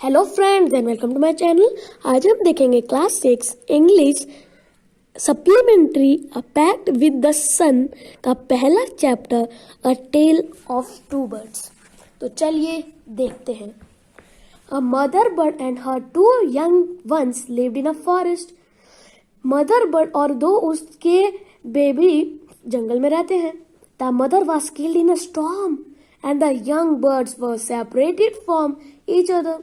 Hello friends and welcome to my channel. आज हम देखेंगे class 6 English supplementary a pact with the sun का पहला chapter a tale of two birds. तो चलिए देखते हैं। A mother bird and her two young ones lived in a forest. Mother bird और दो उसके बेबी जंगल में रहते हैं। The mother was killed in a storm and the young birds were separated from each other.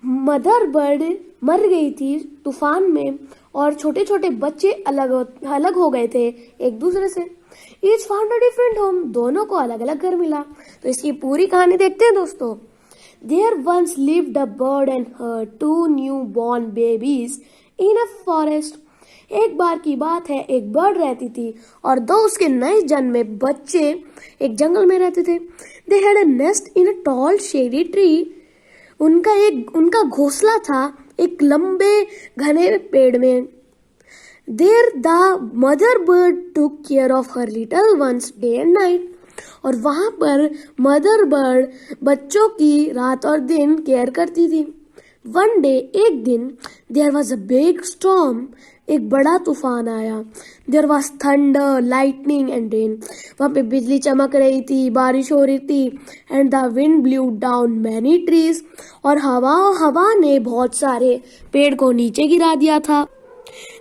Mother bird मर गई थी तूफान में और छोटे छोटे बच्चे अलग हो गए थे एक दूसरे से। Each found a different home, दोनों को अलग अलग घर मिला। तो इसकी पूरी कहानी देखते हैं दोस्तों। There once lived a bird and her two new born babies in a forest. एक बार की बात है, एक बर्ड रहती थी और दो उसके नए जन्मे बच्चे एक जंगल में रहते थे। They had a nest in a tall shady tree. उनका घोंसला था एक लंबे घने पेड़ में। There the mother bird took care of her little ones day and night. और वहां पर मदर बर्ड बच्चों की रात और दिन केयर करती थी। वन डे, एक दिन, there was a big storm, एक बड़ा तूफान आया। There was thunder, lightning and rain. वहां पे बिजली चमक रही थी, बारिश हो रही थी। And the wind blue down many trees. और हवा ने बहुत सारे पेड़ को नीचे गिरा दिया था।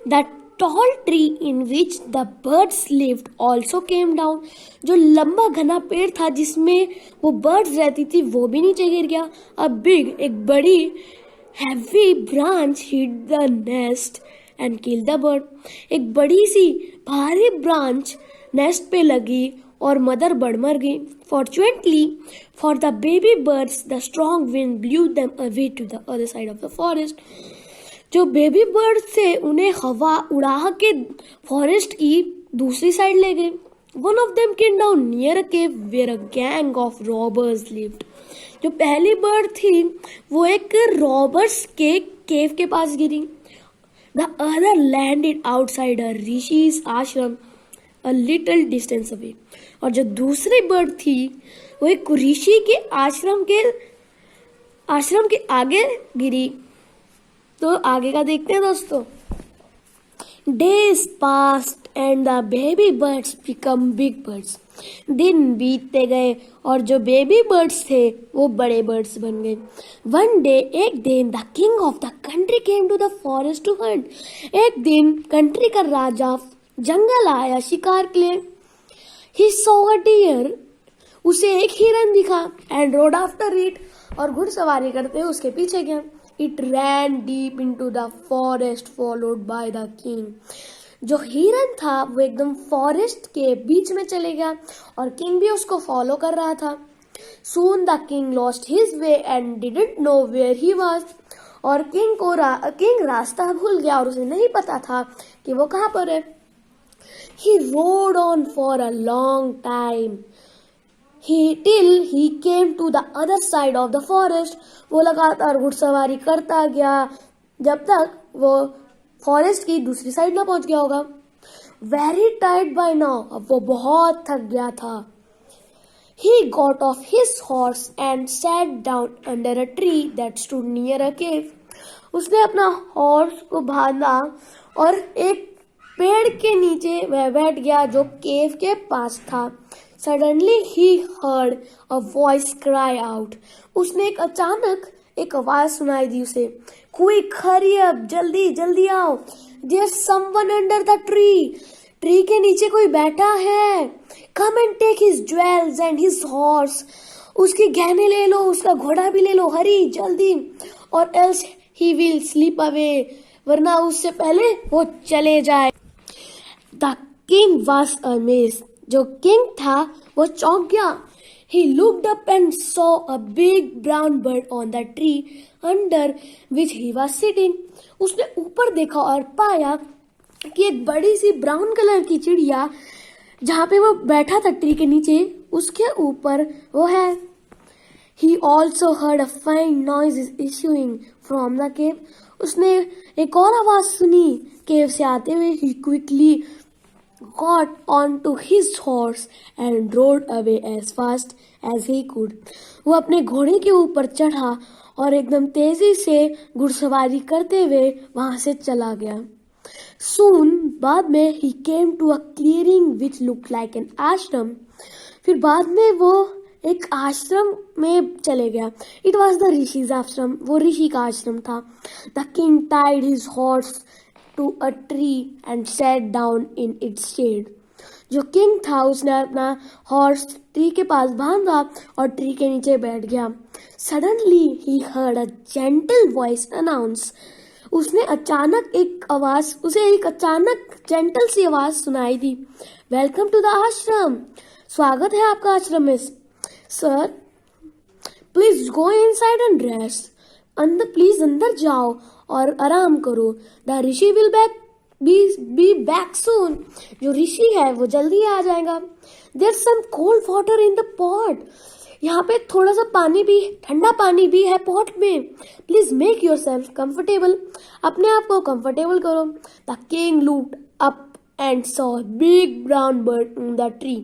The tall tree in which the birds lived also came down. जो लंबा घना पेड़ था जिसमें वो बर्ड्स रहती थी वो भी नीचे गिर गया। अ बिग, एक बड़ी heavy branch hit the nest and killed the bird. एक बड़ी सी भारी ब्रांच नेस्ट पे लगी और मदर बर्ड मर गई। Fortunately for the baby birds, the strong wind blew them away to the other side of the forest. जो baby bird थे उन्हें हवा उड़ा के फॉरेस्ट की दूसरी साइड ले गए। One of them came down near a cave where a gang of robbers lived. जो पहली बर्ड थी वो एक रॉबर्स के केव के पास गिरी। The other landed outside a rishi's ashram a little distance away. और जो दूसरी बर्ड थी वो एक ऋषि के आश्रम के आगे गिरी। तो आगे का देखते हैं दोस्तों। Days passed and the baby birds become big birds. दिन बीतते गए और जो बेबी बर्ड्स थे वो बड़े बर्ड्स बन गए। वन डे, एक दिन, the king of the country came to the forest to hunt. एक दिन कंट्री का राजा जंगल आया शिकार के लिए। ही सॉ अ डियर, उसे एक हिरन दिखा। एंड रोड आफ्टर इट, और घुड़सवारी करते हुए उसके पीछे गया। It ran deep into the forest followed by the king. जो हिरन था वो एकदम फॉरेस्ट के बीच में चले गया और किंग भी उसको फॉलो कर रहा था। Soon the king lost his way and didn't know where he was. और किंग रास्ता भूल गया और उसे नहीं पता था कि वो कहाँ पर है। He rode on for a long time till he came to the other side of the forest. वो लगातार घुड़सवारी करता गया जब तक वो फॉरेस्ट की दूसरी साइड ना पहुंच गया होगा। Very tired by now, अब वो बहुत थक गया था। He got off his horse and sat down under a tree that stood near a cave. उसने अपना हॉर्स को बांधा और एक पेड़ के नीचे वह बैठ गया जो केव के पास था। Suddenly he heard a voice cry out. उसने अचानक एक आवाज सुनाई दी उसे। Quick, hurry up, जल्दी जल्दी आओ। There's someone under the tree. Tree के नीचे कोई बैठा है। Come and take his jewels and his horse. उसके गहने ले लो, उसका घोड़ा भी ले लो, हरी जल्दी। और else he will slip away, वरना उससे पहले वो चले जाए। The king was amazed. जो किंग था वो चौंक गया। He looked up and saw a big brown bird on the tree under which he was sitting. उसने ऊपर देखा और पाया कि एक बड़ी सी ब्राउन कलर की चिड़िया जहाँ पे वो बैठा था ट्री के नीचे उसके ऊपर वो है। He also heard a faint noise issuing from the cave. उसने एक और आवाज सुनी केव से आते हुए। He quickly got onto his horse and rode away as fast as he could. वो अपने घोड़े के ऊपर चढ़ा और एकदम तेजी से घुड़सवारी करते हुए वहां से चला गया. Soon, बाद में he came to a clearing which looked like an ashram. फिर बाद में वो एक आश्रम में चले गया. It was the ऋषि's आश्रम. वो ऋषि का आश्रम था. The king tied his horse to a tree and sat down in its shade. जो किंग था उसने अपना हॉर्स ट्री के पास बांधा और ट्री के नीचे बैठ गया. Suddenly he heard a gentle voice announce. उसे एक अचानक जेंटल सी आवाज सुनाई दी. वेलकम टू द आश्रम. स्वागत है आपका आश्रम में. Sir please go inside and rest. Please अंदर जाओ और आराम करो. The rishi will be back soon. जो ऋषि है वो जल्दी आ जाएगा. There some cold water in the pot. यहाँ पे थोड़ा सा ठंडा पानी भी है पॉट में. Please make yourself comfortable. अपने आप को कंफर्टेबल करो. The king looked up and saw big brown bird in the tree.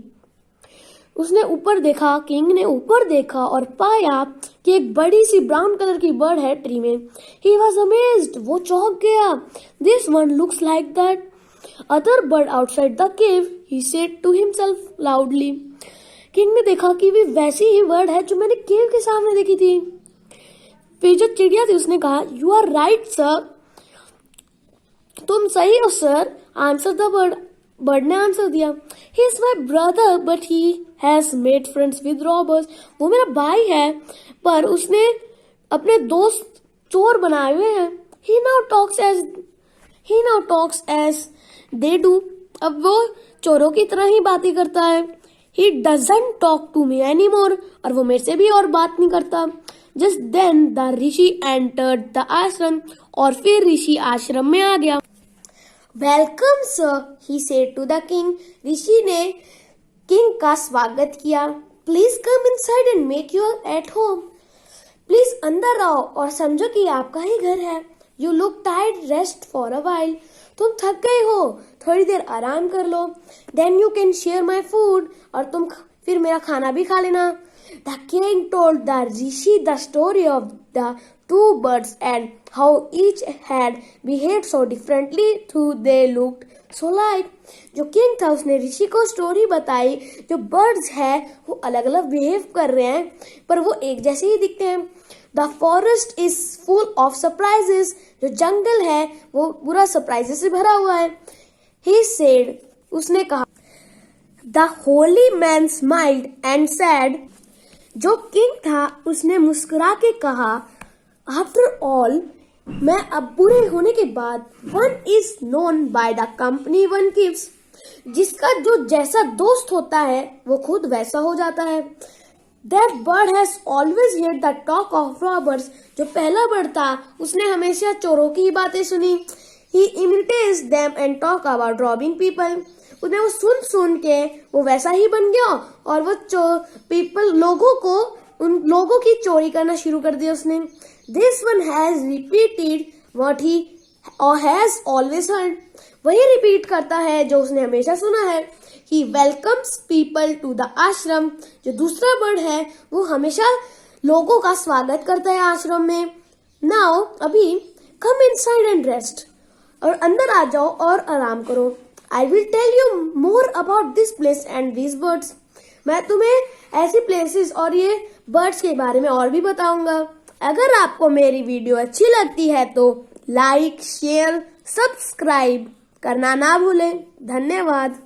King ने ऊपर देखा और पाया कि एक बड़ी सी ब्राउन कलर की बर्ड है ट्री में. He was amazed. वो चौंक गया. This one looks like that other bird outside the cave. He said to himself loudly. King ने देखा कि वे वैसी ही बर्ड है जो मैंने केव के सामने देखी थी. फिर जो चिड़िया थी उसने कहा, यू आर राइट सर. तुम सही हो sir. Answer the bird. Bird ने आंसर दिया. He is my brother but he has made friends with robbers. वो मेरा भाई है पर उसने अपने दोस्त चोर बनाए हुए हैं. He now talks as they do. अब वो चोरों की तरह ही बातें करता है. He doesn't talk to me anymore. और वो मेरे से भी और बात नहीं करता. Just then the Rishi entered the ashram. और फिर ऋषि आश्रम में आ गया. Welcome sir, he said to the king. ऋषि ने किंग का स्वागत किया. Please come inside and make you at home. Please अंदर आओ और समझो कि आपका ही घर है. You look tired, rest for a while. तुम थक गए हो, थोड़ी देर आराम कर लो. Then you can share my food. और तुम फिर मेरा खाना भी खा लेना. The king told the rishi the story of the two birds and how each had behaved so differently though they looked so alike. जो किंग था उसने ऋषि को स्टोरी बताई. जो बर्ड्स है वो अलग अलग बिहेव कर रहे हैं पर वो एक जैसे ही दिखते हैं. The forest is full of surprises. जो जंगल है वो पूरा सरप्राइजेस से भरा हुआ है. He said. उसने कहा. The holy man smiled and said. जो किंग था उसने मुस्कुरा के कहा, After all, मैं अब बुरे होने के बाद one is known by the company one keeps. जिसका जो जैसा दोस्त होता है वो खुद वैसा हो जाता है. That bird has always heard the talk of robbers. जो पहला बर्ड था उसने हमेशा चोरों की ही बातें सुनी. He imitates them and talk about robbing people. उन्हें वो सुन के वो वैसा ही बन गया और वो उन लोगों की चोरी करना शुरू कर दिया उसने. This one has repeated what he has always heard. वही रिपीट करता है जो उसने हमेशा सुना है. He welcomes people to the ashram. जो दूसरा बर्ड है वो हमेशा लोगों का स्वागत करता है आश्रम में. Now अभी come inside and rest. और अंदर आ जाओ और आराम करो. I will tell you more about this place and these birds. मैं तुम्हें ऐसी प्लेसेस और ये बर्ड्स के बारे में और भी बताऊंगा. अगर आपको मेरी वीडियो अच्छी लगती है तो लाइक, शेयर, सब्सक्राइब करना ना भूलें. धन्यवाद.